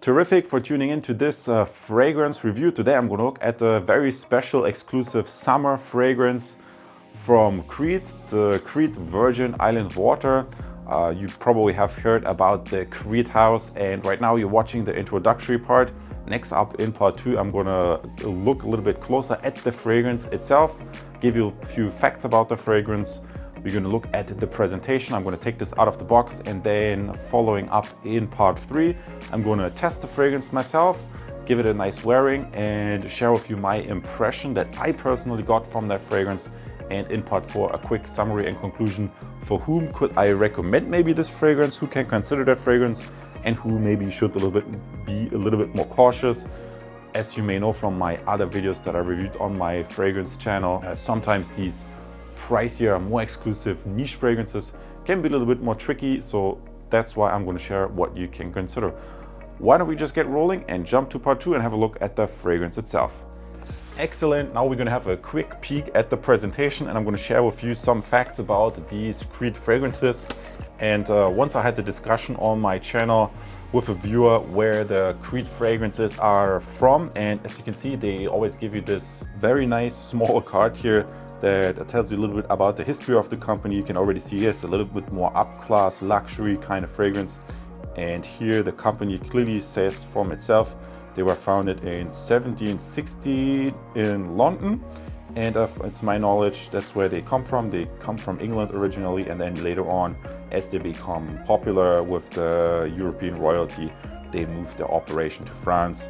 Terrific for tuning in to this fragrance review. Today I'm going to look at a very special exclusive summer fragrance from Crete, the Crete Virgin Island Water. You probably have heard about the Crete house, and right now you're watching the introductory part. Next up in part 2 I'm going to look a little bit closer at the fragrance itself, give you a few facts about the fragrance. We're going to look at the presentation. I'm going to take this out of the box, and then following up in part 3 I'm going to test the fragrance myself, give it a nice wearing, and share with you my impression that I personally got from that fragrance. And in part 4 a quick summary and conclusion for whom could I recommend maybe this fragrance, who can consider that fragrance, and who maybe should be a little bit more cautious. As you may know from my other videos that I reviewed on my fragrance channel, sometimes these pricier, more exclusive niche fragrances can be a little bit more tricky, so that's why I'm going to share what you can consider. Why don't we just get rolling and jump to part 2 and have a look at the fragrance itself. Excellent. Now we're going to have a quick peek at the presentation, and I'm going to share with you some facts about these Crete fragrances. And once I had the discussion on my channel with a viewer where the Crete fragrances are from, and as you can see, they always give you this very nice small card here that tells you a little bit about the history of the company. You can already see it's a little bit more up-class, luxury kind of fragrance. And here the company clearly says from itself, they were founded in 1760 in London. And it's my knowledge, that's where they come from. They come from England originally, and then later on, as they become popular with the European royalty, they moved their operation to France,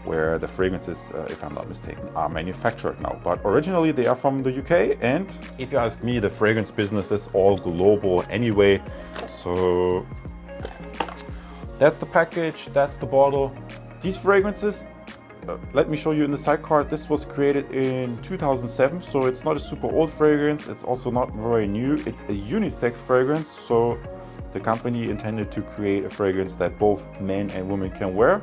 where the fragrances, if I'm not mistaken, are manufactured now. But originally they are from the UK, and if you ask me, the fragrance business is all global anyway. So that's the package, that's the bottle. These fragrances, let me show you in the side card, this was created in 2007, so it's not a super old fragrance, it's also not very new. It's a unisex fragrance, so the company intended to create a fragrance that both men and women can wear.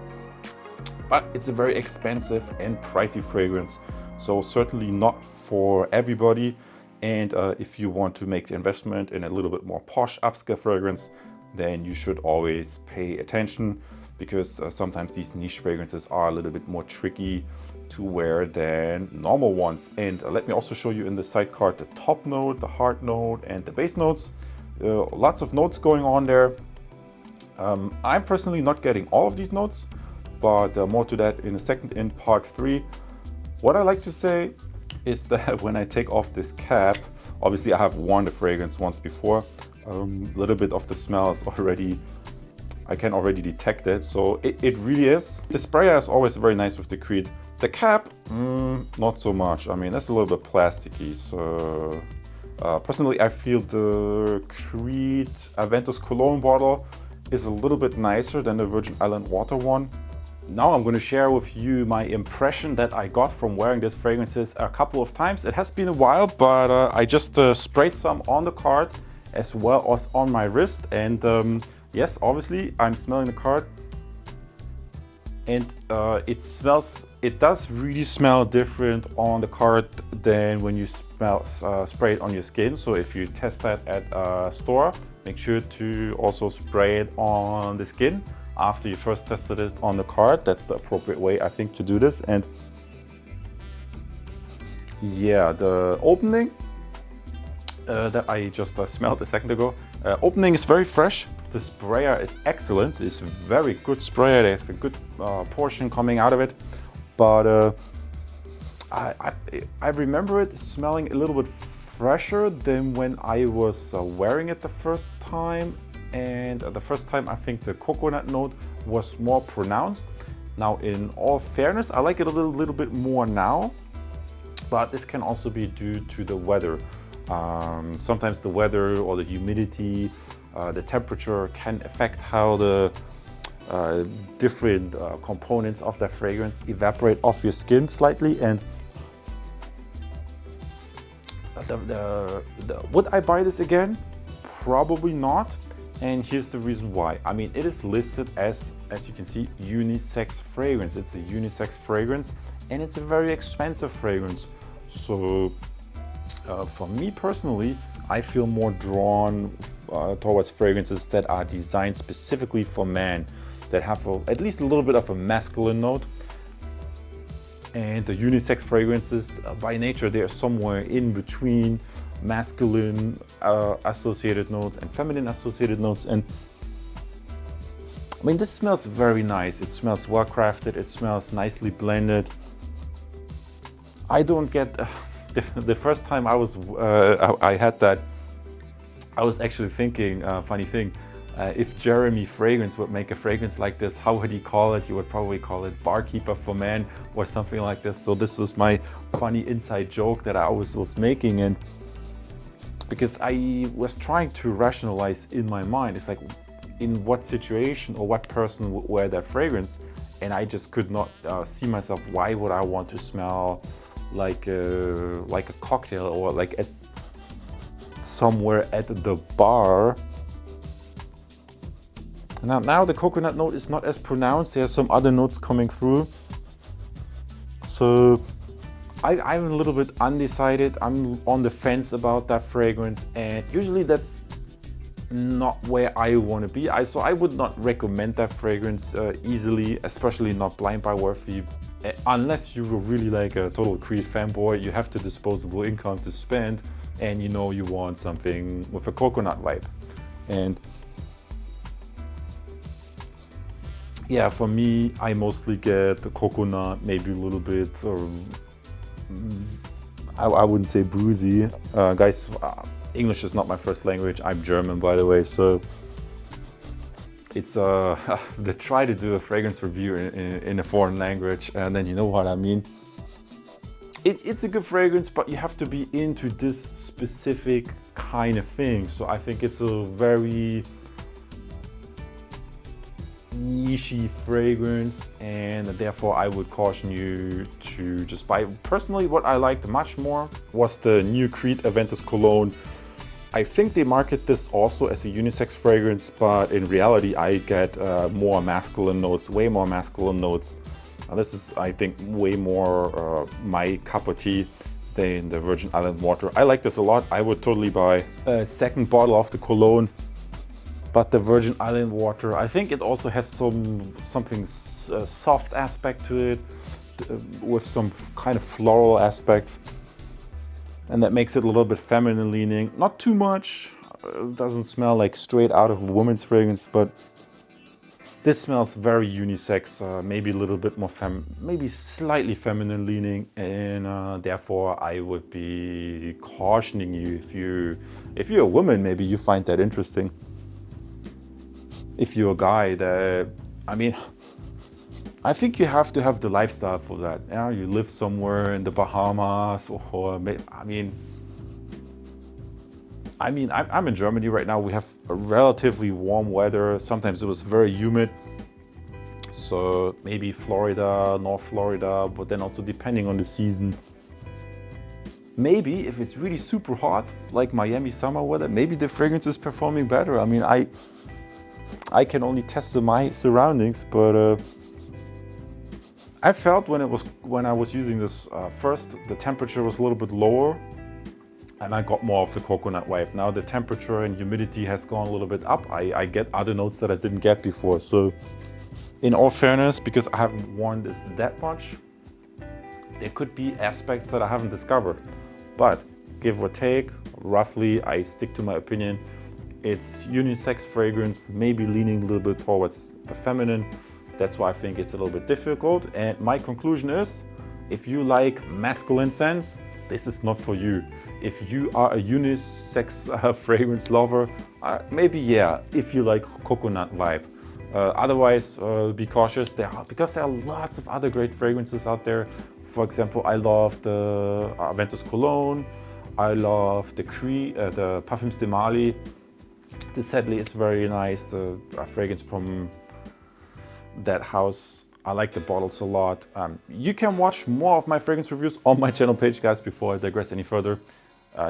But it's a very expensive and pricey fragrance, so certainly not for everybody. And if you want to make the investment in a little bit more posh upscale fragrance, then you should always pay attention, because sometimes these niche fragrances are a little bit more tricky to wear than normal ones. And let me also show you in the side card the top note, the heart note, and the base notes. Lots of notes going on there. I'm personally not getting all of these notes, but more to that in a second in part 3. What I like to say is that when I take off this cap, obviously I have worn the fragrance once before, a little bit of the smell is already, I can already detect it, so it really is. The sprayer is always very nice with the Crete. The cap, not so much. I mean, that's a little bit plasticky, so personally I feel the Crete Aventus Cologne bottle is a little bit nicer than the Virgin Island Water one. Now I'm going to share with you my impression that I got from wearing these fragrances a couple of times. It has been a while, but I just sprayed some on the card as well as on my wrist. And yes, obviously I'm smelling the card, and it does really smell different on the card than when you spray it on your skin. So if you test that at a store, make sure to also spray it on the skin after you first tested it on the card. That's the appropriate way, I think, to do this. And yeah, the opening that I just smelled a second ago, opening is very fresh. The sprayer is excellent. It's a very good sprayer. There's a good portion coming out of it. But I remember it smelling a little bit fresher than when I was wearing it the first time. And the first time I think the coconut note was more pronounced. Now, in all fairness, I like it a little bit more now, but this can also be due to the weather. Sometimes the weather or the humidity, the temperature can affect how the different components of the fragrance evaporate off your skin slightly. And would I buy this again? Probably not. And here's the reason why. I mean, it is listed as you can see, unisex fragrance. It's a unisex fragrance, and it's a very expensive fragrance. So for me personally, I feel more drawn towards fragrances that are designed specifically for men. that have at least a little bit of a masculine note. And the unisex fragrances, by nature, they are somewhere in between masculine associated notes and feminine associated notes. And I mean, this smells very nice. It smells well crafted. It smells nicely blended. I don't get the first time I had that, I was actually thinking, funny thing, if Jeremy Fragrance would make a fragrance like this, how would he call it? He would probably call it Barkeeper for Men or something like this. So this was my funny inside joke that I always was making, and because I was trying to rationalize in my mind, it's like, in what situation or what person would wear that fragrance, and I just could not see myself. Why would I want to smell like a cocktail or like somewhere at the bar? Now the coconut note is not as pronounced. There are some other notes coming through. So I'm a little bit undecided. I'm on the fence about that fragrance, and usually that's not where I want to be. So I would not recommend that fragrance easily, especially not blind buy worthy, unless you're really like a total Creed fanboy. You have the disposable income to spend, and you know you want something with a coconut vibe. And yeah, for me, I mostly get the coconut, maybe a little bit, or I wouldn't say boozy. Guys, English is not my first language. I'm German, by the way, so it's they try to do a fragrance review in a foreign language, and then you know what I mean. It's a good fragrance, but you have to be into this specific kind of thing. So I think it's a very niche fragrance, and therefore I would caution you to just buy. Personally, what I liked much more was the new Creed Aventus cologne. I think they market this also as a unisex fragrance, but in reality I get more masculine notes, way more masculine notes. This is, I think, way more my cup of tea than the Virgin Island Water. I like this a lot. I would totally buy a second bottle of the cologne. But the Virgin Island Water, I think it also has something soft aspect to it, with some kind of floral aspects. And that makes it a little bit feminine leaning. Not too much. It doesn't smell like straight out of a woman's fragrance, but this smells very unisex, maybe a little bit more maybe slightly feminine leaning, and therefore I would be cautioning you, if you're a woman, maybe you find that interesting. If you're a guy, I mean, I think you have to have the lifestyle for that. Yeah, you live somewhere in the Bahamas, or I'm in Germany right now. We have a relatively warm weather. Sometimes it was very humid. So maybe Florida, North Florida, but then also depending on the season. Maybe if it's really super hot, like Miami summer weather, maybe the fragrance is performing better. I mean, I can only test my surroundings, but I felt when I was using this first, the temperature was a little bit lower, and I got more of the coconut vibe. Now the temperature and humidity has gone a little bit up. I get other notes that I didn't get before. So in all fairness, because I haven't worn this that much, there could be aspects that I haven't discovered. But give or take, roughly, I stick to my opinion. It's unisex fragrance, maybe leaning a little bit towards the feminine. That's why I think it's a little bit difficult. And my conclusion is, if you like masculine scents, this is not for you. If you are a unisex fragrance lover, maybe yeah, if you like coconut vibe. Otherwise, be cautious, because there are lots of other great fragrances out there. For example, I love the Aventus Cologne, I love the Parfums de Marly. This sadly is very nice, the fragrance from that house. I like the bottles a lot. You can watch more of my fragrance reviews on my channel page, guys, before I digress any further.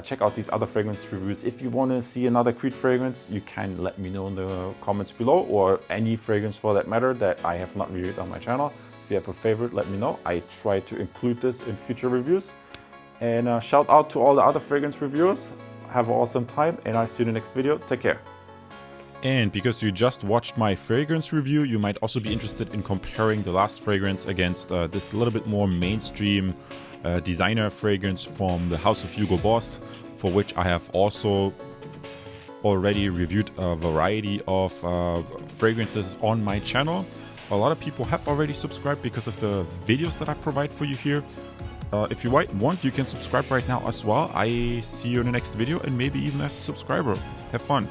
Check out these other fragrance reviews. If you want to see another Creed fragrance, you can let me know in the comments below, or any fragrance for that matter that I have not reviewed on my channel. If you have a favorite, let me know. I try to include this in future reviews. And shout out to all the other fragrance reviewers. Have an awesome time, and I'll see you in the next video. Take care. And because you just watched my fragrance review, you might also be interested in comparing the last fragrance against this little bit more mainstream designer fragrance from the House of Hugo Boss, for which I have also already reviewed a variety of fragrances on my channel. A lot of people have already subscribed because of the videos that I provide for you here. If you want, you can subscribe right now as well. I see you in the next video and maybe even as a subscriber. Have fun.